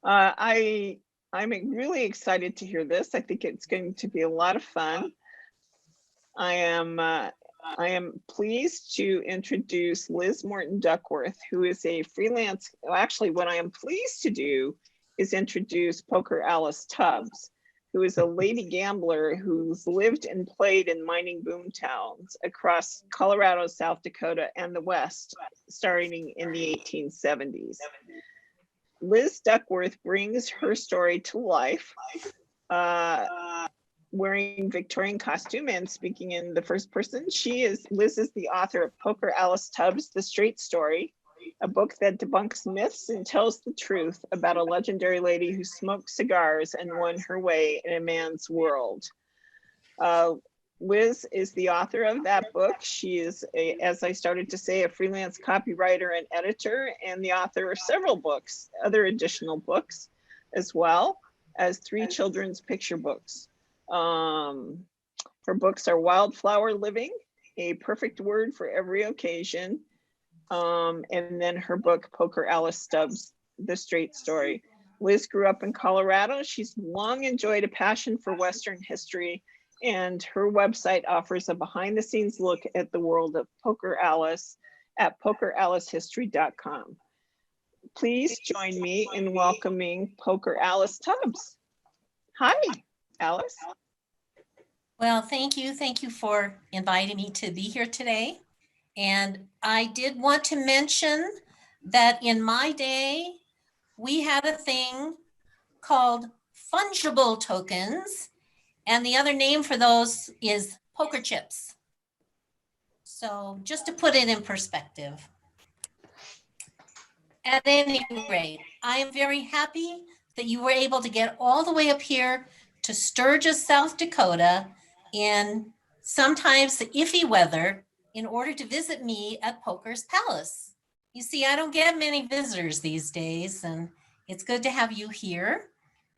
I I'm really excited to hear this. I think it's going to be a lot of fun. I am I am pleased to introduce Liz Morton Duckworth, who is a freelance. Well, actually, what I am pleased to do is introduce Poker Alice Tubbs, who is a lady gambler who's lived and played in mining boom towns across Colorado, South Dakota, and the West, starting in the 1870s. Liz Duckworth brings her story to life, wearing Victorian costume and speaking in the first person. Liz is the author of Poker Alice Tubbs, The Straight Story, a book that debunks myths and tells the truth about a legendary lady who smoked cigars and won her way in a man's world. Liz is the author of that book. She is, as I started to say, a freelance copywriter and editor, and the author of several books, other additional books, as well as 3 children's picture books. Her books are Wildflower Living, A Perfect Word for Every Occasion, and then her book, Poker Alice Tubbs, The Straight Story. Liz grew up in Colorado. She's long enjoyed a passion for Western history, and her website offers a behind-the-scenes look at the world of Poker Alice at pokeralicehistory.com. Please join me in welcoming Poker Alice Tubbs. Hi, Alice. Well, thank you. Thank you for inviting me to be here today. And I did want to mention that in my day, we had a thing called fungible tokens. And the other name for those is poker chips. So just to put it in perspective. At any rate, I am very happy that you were able to get all the way up here to Sturgis, South Dakota in sometimes iffy weather in order to visit me at Poker's Palace. You see, I don't get many visitors these days, and it's good to have you here.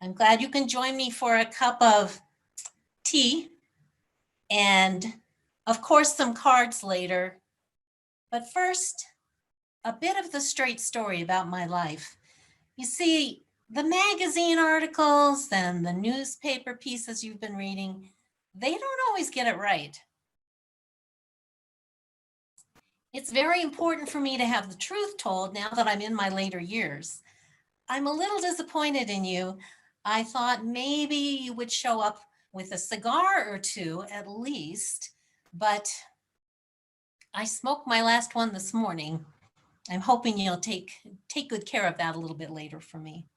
I'm glad you can join me for a cup of tea and, of course, some cards later. But first, a bit of the straight story about my life. You see, the magazine articles and the newspaper pieces you've been reading, they don't always get it right. It's very important for me to have the truth told now that I'm in my later years. I'm a little disappointed in you. I thought maybe you would show up with a cigar or two at least, but I smoked my last one this morning. I'm hoping you'll take good care of that a little bit later for me.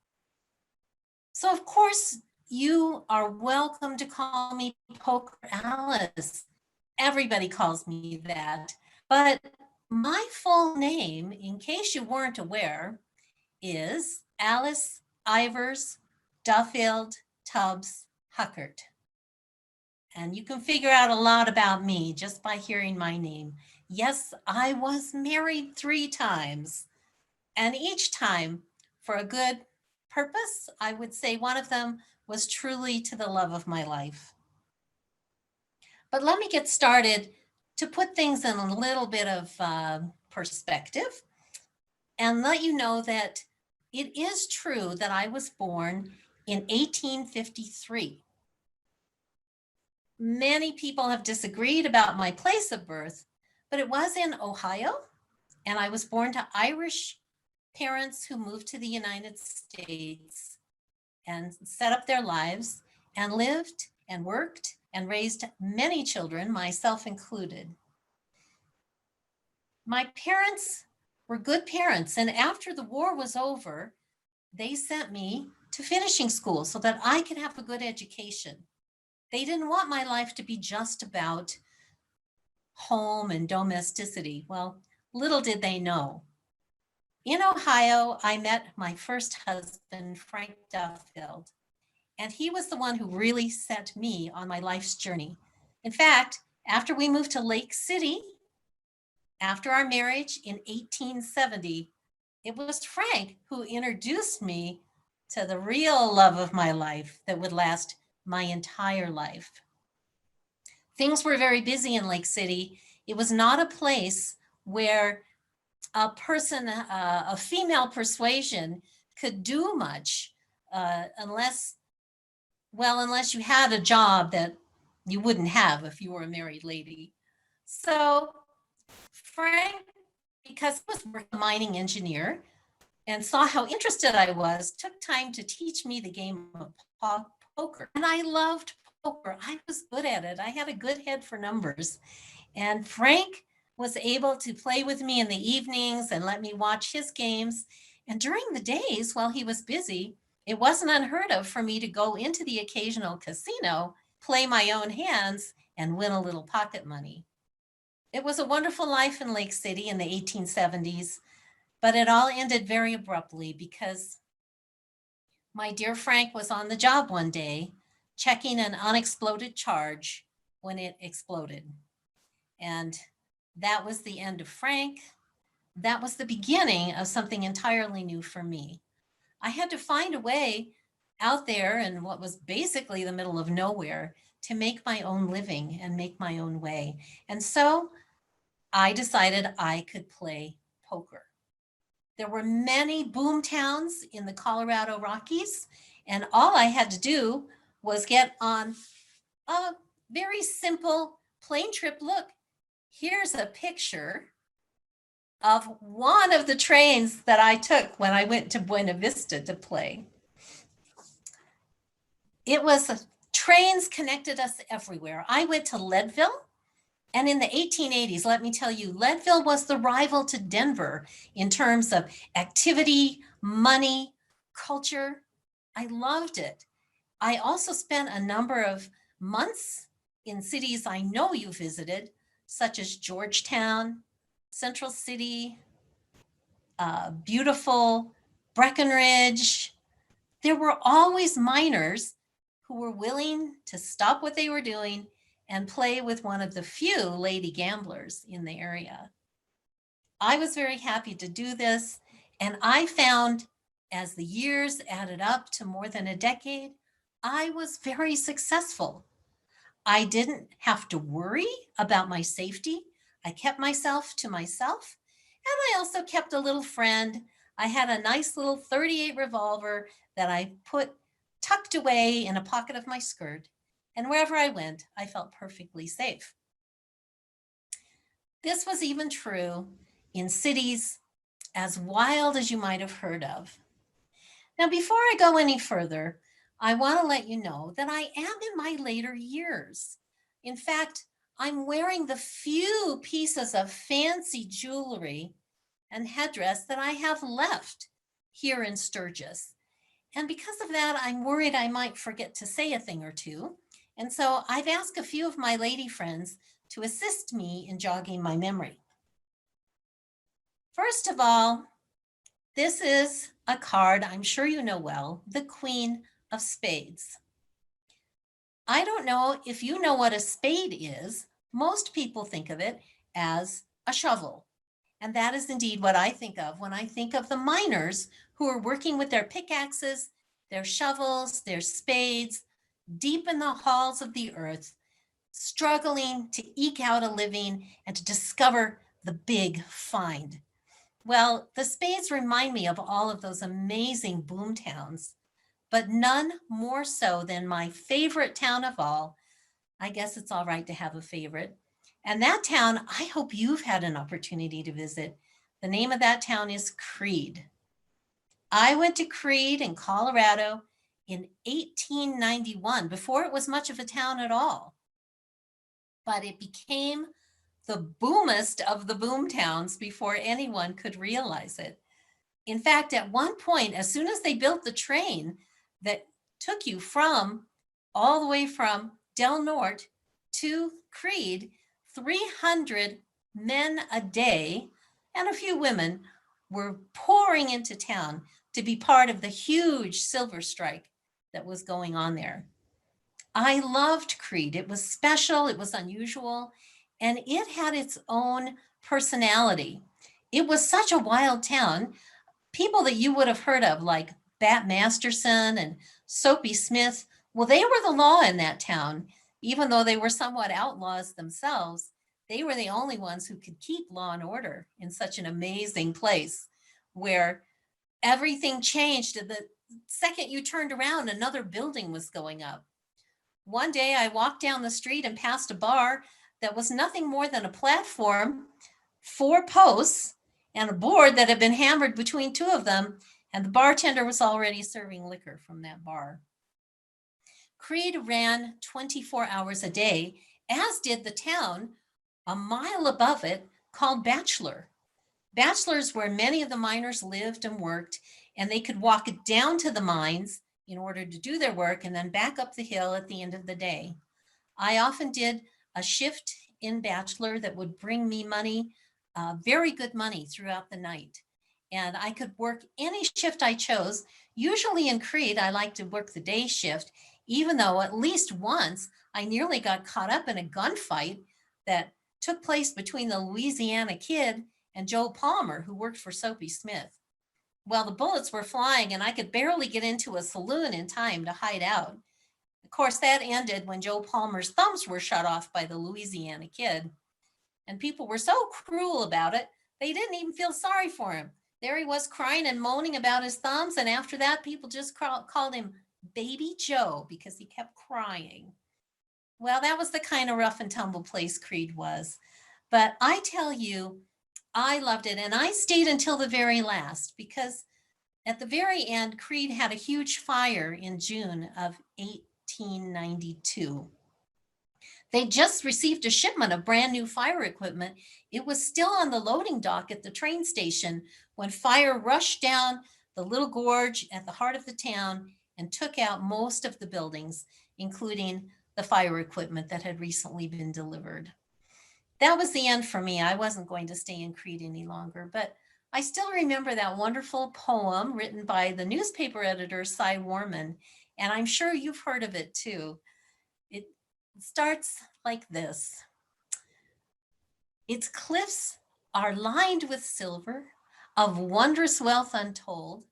So of course, you are welcome to call me Poker Alice. Everybody calls me that. But my full name, in case you weren't aware, is Alice Ivers Duffield Tubbs Huckert. And you can figure out a lot about me just by hearing my name. Yes, I was married 3 times, and each time for a good purpose. I would say one of them was truly to the love of my life. But let me get started to put things in a little bit of perspective and let you know that it is true that I was born in 1853. Many people have disagreed about my place of birth, but it was in Ohio, and I was born to Irish parents who moved to the United States and set up their lives and lived and worked and raised many children, myself included. My parents were good parents, and after the war was over, they sent me to finishing school so that I could have a good education. They didn't want my life to be just about home and domesticity. Well, little did they know. In Ohio, I met my first husband, Frank Duffield, and he was the one who really set me on my life's journey. In fact, after we moved to Lake City, after our marriage in 1870, it was Frank who introduced me to the real love of my life that would last my entire life. Things were very busy in Lake City. It was not a place where a person of female persuasion could do much unless you had a job that you wouldn't have if you were a married lady. So Frank, because he was a mining engineer and saw how interested I was, took time to teach me the game of poker. And I loved poker. I was good at it. I had a good head for numbers. And Frank was able to play with me in the evenings and let me watch his games. And during the days while he was busy, it wasn't unheard of for me to go into the occasional casino, play my own hands, and win a little pocket money. It was a wonderful life in Lake City in the 1870s, but it all ended very abruptly because my dear Frank was on the job one day checking an unexploded charge when it exploded. And that was the end of Frank. That was the beginning of something entirely new for me. I had to find a way out there in what was basically the middle of nowhere to make my own living and make my own way. And so I decided I could play poker. There were many boom towns in the Colorado Rockies, and all I had to do was get on a very simple plane trip. Look, here's a picture of one of the trains that I took when I went to Buena Vista to play. It was trains connected us everywhere. I went to Leadville, and in the 1880s, let me tell you, Leadville was the rival to Denver in terms of activity, money, culture. I loved it. I also spent a number of months in cities I know you visited, such as Georgetown, Central City, beautiful Breckenridge. There were always miners who were willing to stop what they were doing and play with one of the few lady gamblers in the area. I was very happy to do this, and I found as the years added up to more than a decade, I was very successful. I didn't have to worry about my safety. I kept myself to myself, and I also kept a little friend. I had a nice little 38 revolver that I put tucked away in a pocket of my skirt. And wherever I went, I felt perfectly safe. This was even true in cities as wild as you might have heard of. Now, before I go any further, I want to let you know that I am in my later years. In fact, I'm wearing the few pieces of fancy jewelry and headdress that I have left here in Sturgis. And because of that, I'm worried I might forget to say a thing or two. And so I've asked a few of my lady friends to assist me in jogging my memory. First of all, this is a card I'm sure you know well, the Queen of Spades. I don't know if you know what a spade is. Most people think of it as a shovel. And that is indeed what I think of when I think of the miners who are working with their pickaxes, their shovels, their spades, deep in the halls of the earth, struggling to eke out a living and to discover the big find. Well, the spades remind me of all of those amazing boom towns, but none more so than my favorite town of all. I guess it's all right to have a favorite. And that town, I hope you've had an opportunity to visit. The name of that town is Creede. I went to Creede in Colorado in 1891, before it was much of a town at all. But it became the boomest of the boom towns before anyone could realize it. In fact, at one point, as soon as they built the train that took you all the way from Del Norte to Creede, 300 men a day and a few women were pouring into town to be part of the huge silver strike that was going on there. I loved Creede. It was special, it was unusual, and it had its own personality. It was such a wild town. People that you would have heard of, like Bat Masterson and Soapy Smith, well, they were the law in that town. Even though they were somewhat outlaws themselves, they were the only ones who could keep law and order in such an amazing place where everything changed second you turned around, another building was going up. One day I walked down the street and passed a bar that was nothing more than a platform, 4 posts, and a board that had been hammered between two of them, and the bartender was already serving liquor from that bar. Creed ran 24 hours a day, as did the town a mile above it called Bachelor. Bachelor's where many of the miners lived and worked, and they could walk down to the mines in order to do their work and then back up the hill at the end of the day. I often did a shift in Bachelor that would bring me money, very good money throughout the night. And I could work any shift I chose. Usually in Creed, I like to work the day shift, even though at least once I nearly got caught up in a gunfight that took place between the Louisiana Kid and Joe Palmer, who worked for Soapy Smith. Well, the bullets were flying and I could barely get into a saloon in time to hide out. Of course, that ended when Joe Palmer's thumbs were shot off by the Louisiana Kid. And people were so cruel about it, they didn't even feel sorry for him. There he was crying and moaning about his thumbs. And after that, people just called him Baby Joe because he kept crying. Well, that was the kind of rough and tumble place Creed was. But I tell you, I loved it. And I stayed until the very last because at the very end, Creed had a huge fire in June of 1892. They just received a shipment of brand new fire equipment. It was still on the loading dock at the train station when fire rushed down the little gorge at the heart of the town and took out most of the buildings, including the fire equipment that had recently been delivered. That was the end for me. I wasn't going to stay in Creed any longer, but I still remember that wonderful poem written by the newspaper editor, Cy Warman, and I'm sure you've heard of it too. It starts like this. Its cliffs are lined with silver, of wondrous wealth untold.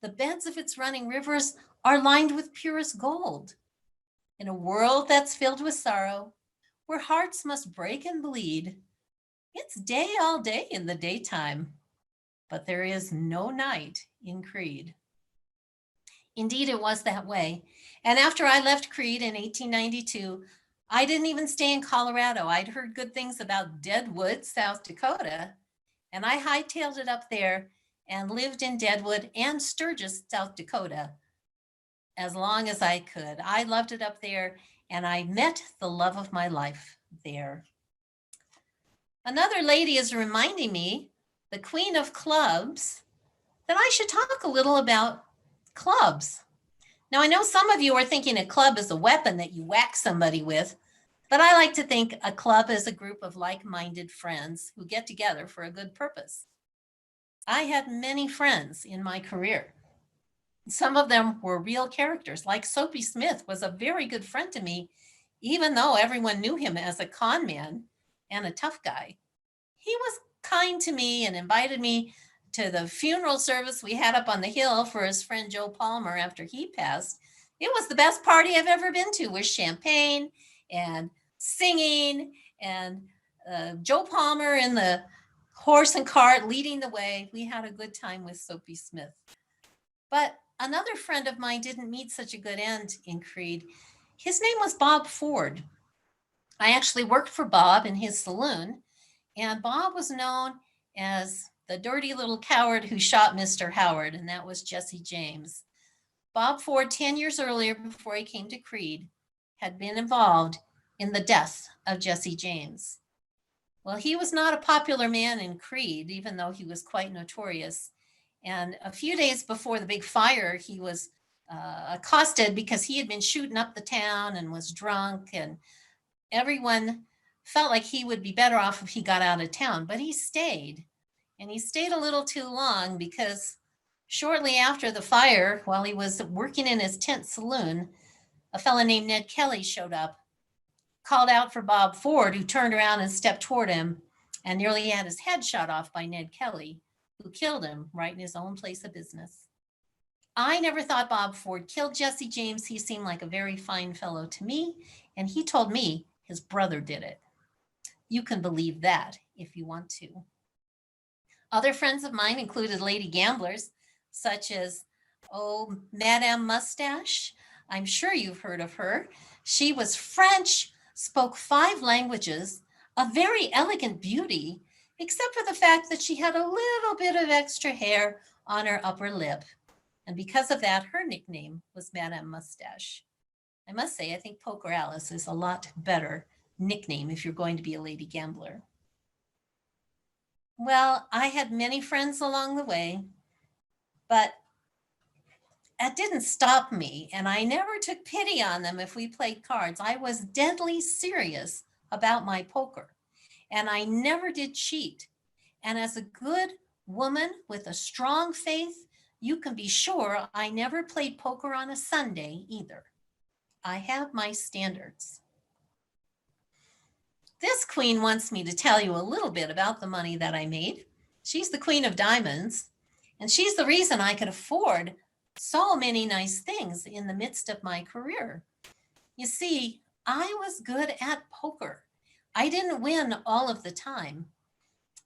The beds of its running rivers are lined with purest gold. In a world that's filled with sorrow, where hearts must break and bleed, it's day all day in the daytime, but there is no night in Creed. Indeed, it was that way. And after I left Creed in 1892, I didn't even stay in Colorado. I'd heard good things about Deadwood, South Dakota, and I hightailed it up there and lived in Deadwood and Sturgis, South Dakota, as long as I could. I loved it up there, and I met the love of my life there. Another lady is reminding me, the Queen of Clubs, that I should talk a little about clubs. Now, I know some of you are thinking a club is a weapon that you whack somebody with, but I like to think a club is a group of like-minded friends who get together for a good purpose. I had many friends in my career. Some of them were real characters, like Soapy Smith was a very good friend to me, even though everyone knew him as a con man and a tough guy. He was kind to me and invited me to the funeral service we had up on the hill for his friend Joe Palmer after he passed. It was the best party I've ever been to, with champagne and singing and Joe Palmer in the horse and cart leading the way. We had a good time with Soapy Smith. But another friend of mine didn't meet such a good end in Creed. His name was Bob Ford. I actually worked for Bob in his saloon, and Bob was known as the dirty little coward who shot Mr. Howard, and that was Jesse James. Bob Ford, 10 years earlier, before he came to Creed, had been involved in the death of Jesse James. Well, he was not a popular man in Creed, even though he was quite notorious. And a few days before the big fire, he was accosted because he had been shooting up the town and was drunk, and everyone felt like he would be better off if he got out of town, but he stayed. And he stayed a little too long because shortly after the fire, while he was working in his tent saloon, a fellow named Ned Kelly showed up, called out for Bob Ford, who turned around and stepped toward him and nearly had his head shot off by Ned Kelly, who killed him right in his own place of business. I never thought Bob Ford killed Jesse James. He seemed like a very fine fellow to me, and he told me his brother did it. You can believe that if you want to. Other friends of mine included lady gamblers, such as Oh, Madame Mustache. I'm sure you've heard of her. She was French, spoke 5 languages, a very elegant beauty, except for the fact that she had a little bit of extra hair on her upper lip. And because of that, her nickname was Madame Mustache. I must say, I think Poker Alice is a lot better nickname if you're going to be a lady gambler. Well, I had many friends along the way, but that didn't stop me. And I never took pity on them if we played cards. I was deadly serious about my poker, and I never did cheat. And as a good woman with a strong faith, you can be sure I never played poker on a Sunday either. I have my standards. This queen wants me to tell you a little bit about the money that I made. She's the queen of diamonds, and she's the reason I could afford so many nice things in the midst of my career. You see, I was good at poker. I didn't win all of the time.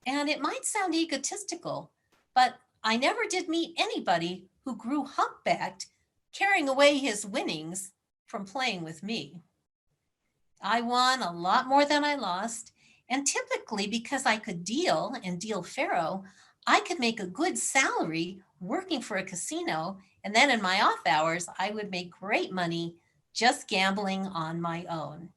And it might sound egotistical, but I never did meet anybody who grew humpbacked, carrying away his winnings from playing with me. I won a lot more than I lost. And typically, because I could deal and deal faro, I could make a good salary working for a casino. And then in my off hours, I would make great money just gambling on my own.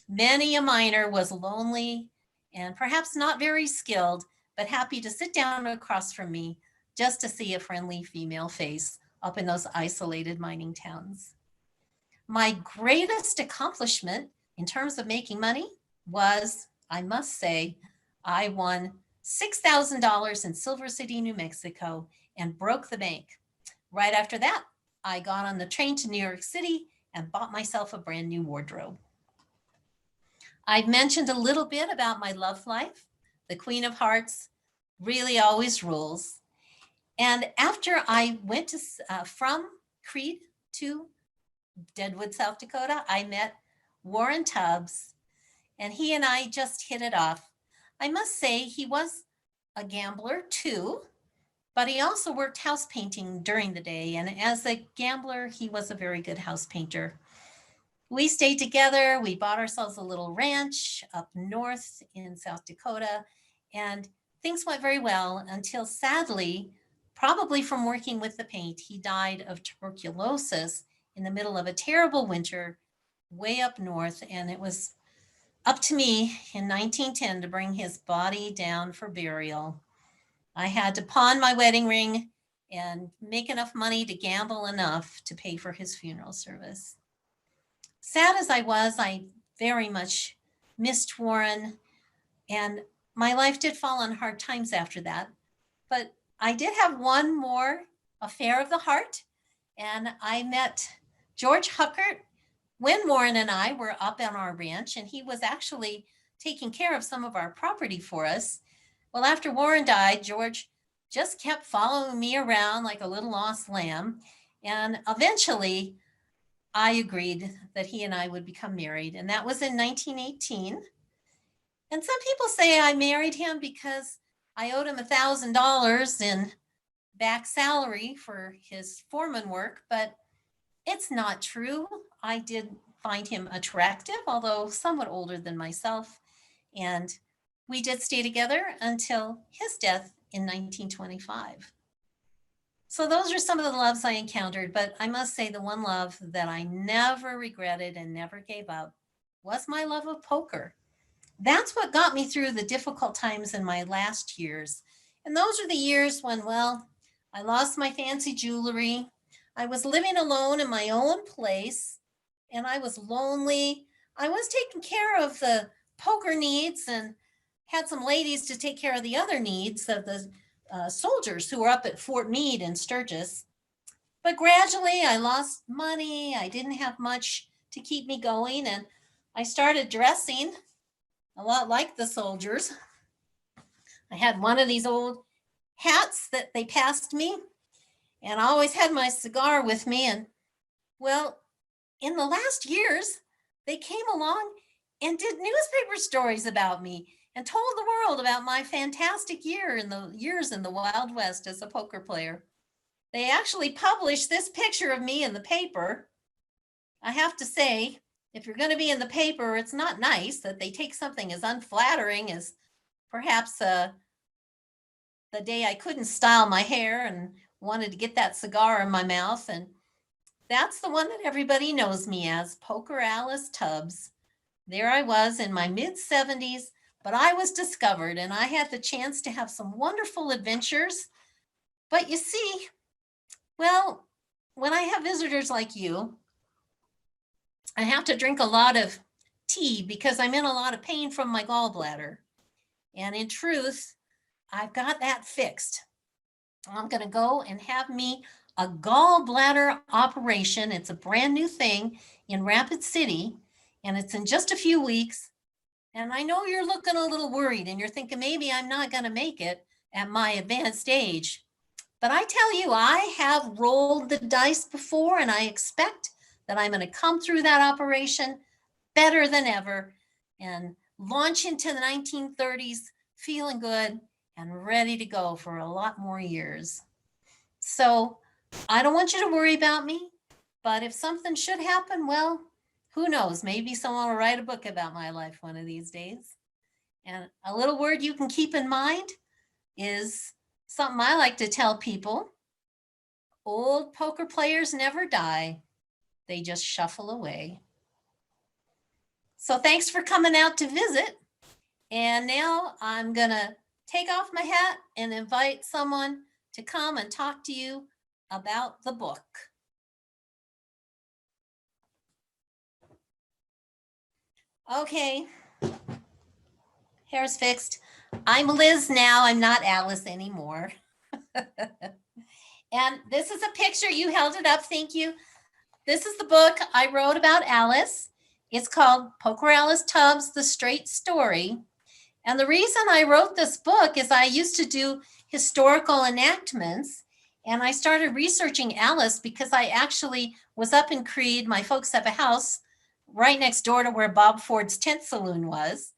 Many a miner was lonely and perhaps not very skilled, but happy to sit down across from me just to see a friendly female face up in those isolated mining towns. My greatest accomplishment in terms of making money was, I must say, I won $6,000 in Silver City, New Mexico, and broke the bank. Right after that, I got on the train to New York City and bought myself a brand new wardrobe. I've mentioned a little bit about my love life. The Queen of Hearts really always rules. And after I went from Creed to Deadwood, South Dakota, I met Warren Tubbs, and he and I just hit it off. I must say he was a gambler too, but he also worked house painting during the day. And as a gambler, he was a very good house painter. We stayed together. We bought ourselves a little ranch up north in South Dakota, and things went very well until sadly, probably from working with the paint, he died of tuberculosis in the middle of a terrible winter way up north. And it was up to me in 1910 to bring his body down for burial. I had to pawn my wedding ring and make enough money to gamble enough to pay for his funeral service. Sad as I was, I very much missed Warren, and my life did fall on hard times after that. But I did have one more affair of the heart, and I met George Huckert when Warren and I were up on our ranch, and he was actually taking care of some of our property for us. Well, after Warren died, George just kept following me around like a little lost lamb. And eventually, I agreed that he and I would become married. And that was in 1918. And some people say I married him because I owed him $1,000 in back salary for his foreman work, but it's not true. I did find him attractive, although somewhat older than myself. And we did stay together until his death in 1925. So those are some of the loves I encountered, but I must say the one love that I never regretted and never gave up was my love of poker. That's what got me through the difficult times in my last years. And those are the years when, well, I lost my fancy jewelry. I was living alone in my own place, and I was lonely. I was taking care of the poker needs and had some ladies to take care of the other needs of the soldiers who were up at Fort Meade in Sturgis. But gradually I lost money. I didn't have much to keep me going. And I started dressing a lot like the soldiers. I had one of these old hats that they passed me, and I always had my cigar with me. And well, in the last years, they came along and did newspaper stories about me and told the world about my fantastic years in the Wild West as a poker player. they actually published this picture of me in the paper. I have to say, if you're going to be in the paper, it's not nice that they take something as unflattering as perhaps the day I couldn't style my hair and wanted to get that cigar in my mouth. And that's the one that everybody knows me as, Poker Alice Tubbs. There I was in my mid 70s, but I was discovered and I had the chance to have some wonderful adventures. But you see, well, when I have visitors like you, I have to drink a lot of tea because I'm in a lot of pain from my gallbladder. And in truth, I've got that fixed. I'm going to go and have me a gallbladder operation. It's a brand new thing in Rapid City, and it's in just a few weeks. And I know you're looking a little worried and you're thinking maybe I'm not going to make it at my advanced age. But I tell you, I have rolled the dice before, and I expect that I'm going to come through that operation better than ever and launch into the 1930s feeling good and ready to go for a lot more years. So I don't want you to worry about me, but if something should happen, well, who knows? Maybe someone will write a book about my life one of these days. And a little word you can keep in mind is something I like to tell people. Old poker players never die. They just shuffle away. So thanks for coming out to visit. And now I'm going to take off my hat and invite someone to come and talk to you about the book. Okay, hair's fixed. I'm Liz now, I'm not Alice anymore. And this is a picture, you held it up, thank you. This is the book I wrote about Alice. It's called Poker Alice Tubbs, The Straight Story. And the reason I wrote this book is I used to do historical enactments, and I started researching Alice because I actually was up in Creed. My folks have a house right next door to where Bob Ford's tent saloon was.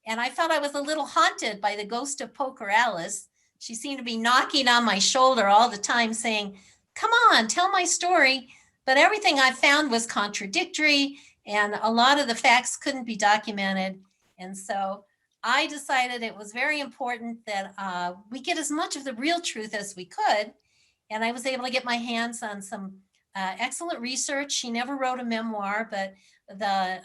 And I felt I was a little haunted by the ghost of Poker Alice. She seemed to be knocking on my shoulder all the time saying, come on, tell my story. But everything I found was contradictory, and a lot of the facts couldn't be documented. And so I decided it was very important that we get as much of the real truth as we could. And I was able to get my hands on some excellent research. She never wrote a memoir, but the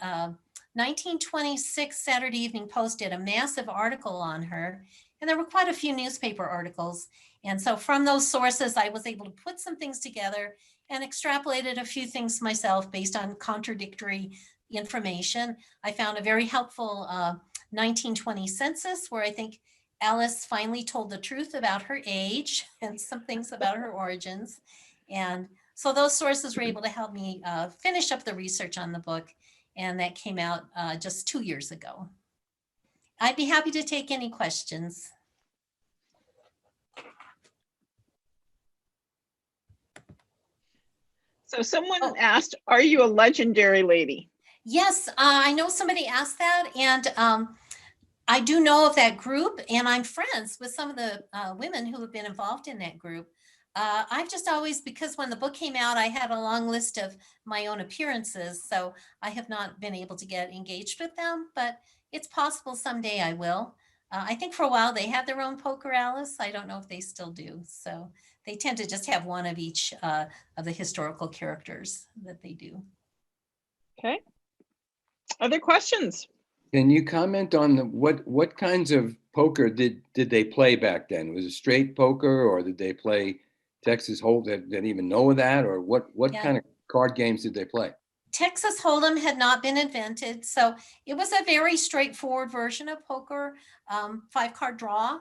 1926 Saturday Evening Post did a massive article on her. And there were quite a few newspaper articles. And so from those sources, I was able to put some things together and extrapolated a few things myself based on contradictory information. I found a very helpful 1920 census where I think Alice finally told the truth about her age and some things about her origins. And so those sources were able to help me finish up the research on the book. And that came out just 2 years ago. I'd be happy to take any questions. So someone asked, are you a legendary lady? Yes, I know somebody asked that, and I do know of that group, and I'm friends with some of the women who have been involved in that group. I've just always, because when the book came out, I had a long list of my own appearances, so I have not been able to get engaged with them, but it's possible someday I will. I think for a while they had their own Poker Alice. I don't know if they still do. So they tend to just have one of each of the historical characters that they do. Okay. Other questions? Can you comment on what kinds of poker did they play back then? Was it straight poker, or did they play Texas Hold'em? Did they even know that, or what kind of card games did they play? Texas Hold'em had not been invented, so it was a very straightforward version of poker. 5-card draw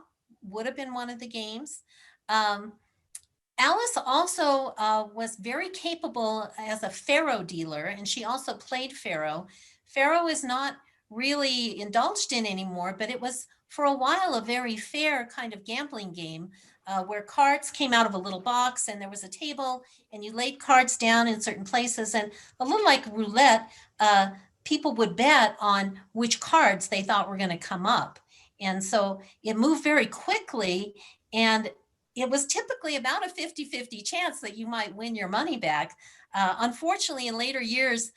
would have been one of the games. Alice also was very capable as a faro dealer, and she also played faro. Faro is not really indulged in anymore, but it was for a while a very fair kind of gambling game where cards came out of a little box and there was a table and you laid cards down in certain places, and a little like roulette, people would bet on which cards they thought were going to come up. And so it moved very quickly, and it was typically about a 50-50 chance that you might win your money back. Unfortunately, in later years,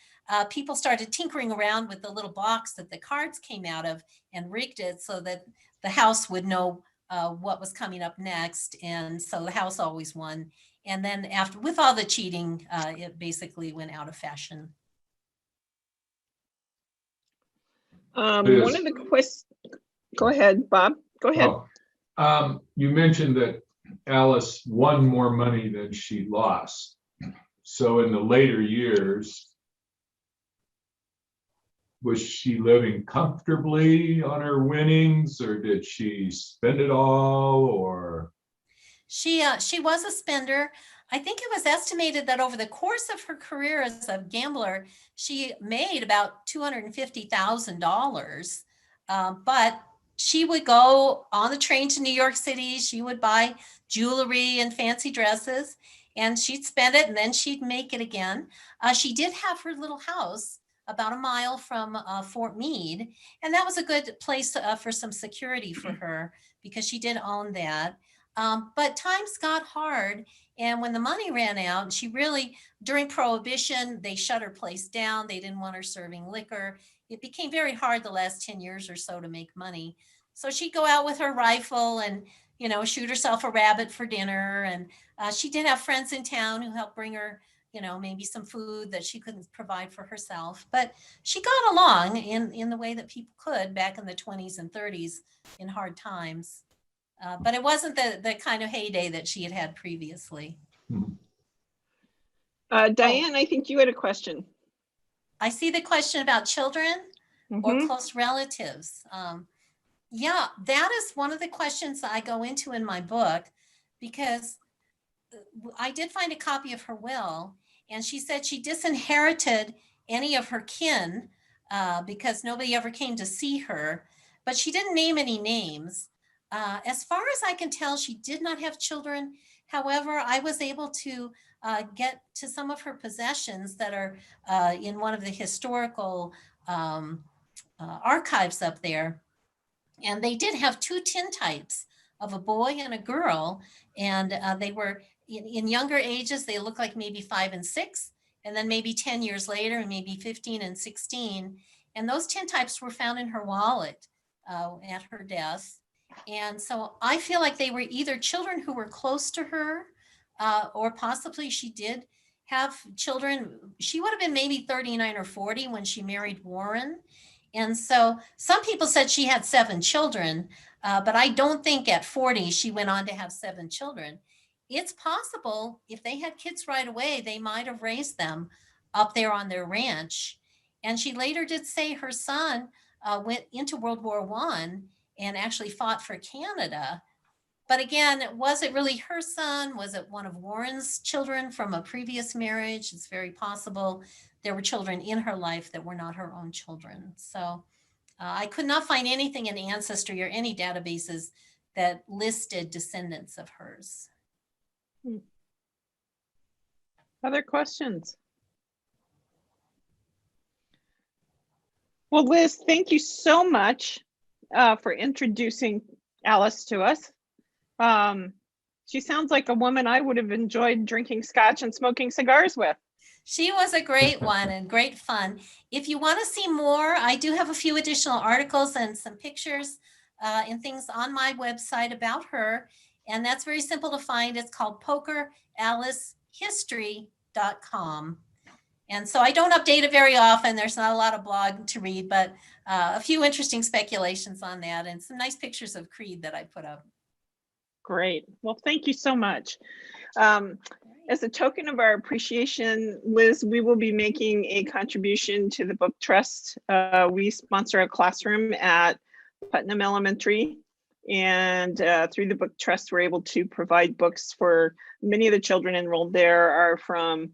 people started tinkering around with the little box that the cards came out of and rigged it so that the house would know what was coming up next. And so the house always won. And then after, with all the cheating, it basically went out of fashion. One of the questions, go ahead, Bob, go ahead. You mentioned that Alice won more money than she lost. So in the later years, was she living comfortably on her winnings, or did she spend it all, or? She was a spender. I think it was estimated that over the course of her career as a gambler, she made about $250,000. But she would go on the train to New York City. She would buy jewelry and fancy dresses, and she'd spend it, and then she'd make it again. She did have her little house about a mile from Fort Meade, and that was a good place for some security for her because she did own that. But times got hard, and when the money ran out, she really, during Prohibition, they shut her place down. They didn't want her serving liquor. It became very hard the last 10 years or so to make money. So she'd go out with her rifle and, you know, shoot herself a rabbit for dinner. And she did have friends in town who helped bring her, you know, maybe some food that she couldn't provide for herself. But she got along in the way that people could back in the 20s and 30s in hard times. But it wasn't the kind of heyday that she had had previously. Diane, I think you had a question. I see the question about children or close relatives. Yeah, that is one of the questions that I go into in my book, because I did find a copy of her will, and she said she disinherited any of her kin because nobody ever came to see her, but she didn't name any names. As far as I can tell, she did not have children. However, I was able to get to some of her possessions that are in one of the historical archives up there. And they did have two tintypes of a boy and a girl. And they were in younger ages, they look like maybe 5 and 6. And then maybe 10 years later, and maybe 15 and 16. And those tintypes were found in her wallet at her death. And so I feel like they were either children who were close to her, or possibly she did have children. She would have been maybe 39 or 40 when she married Warren. And so some people said she had 7 children, but I don't think at 40 she went on to have 7 children. It's possible if they had kids right away, they might have raised them up there on their ranch. And she later did say her son went into World War I and actually fought for Canada. But again, was it really her son? Was it one of Warren's children from a previous marriage? It's very possible there were children in her life that were not her own children. So I could not find anything in Ancestry or any databases that listed descendants of hers. Other questions? Well, Liz, thank you so much for introducing Alice to us. She sounds like a woman I would have enjoyed drinking scotch and smoking cigars with. She was a great one and great fun. If you want to see more, I do have a few additional articles and some pictures and things on my website about her. And that's very simple to find. It's called PokerAliceHistory.com. And so I don't update it very often. There's not a lot of blog to read, but a few interesting speculations on that and some nice pictures of Creed that I put up. Great. Well, thank you so much. As a token of our appreciation, Liz, we will be making a contribution to the Book Trust. We sponsor a classroom at Putnam Elementary, and through the Book Trust, we're able to provide books for many of the children enrolled there are from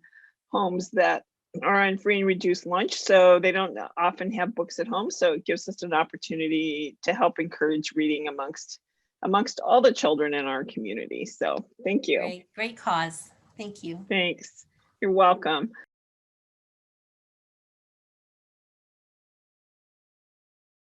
homes that are on free and reduced lunch, so they don't often have books at home. So it gives us an opportunity to help encourage reading amongst all the children in our community. So thank you. Great cause. Thank you. Thanks. You're welcome.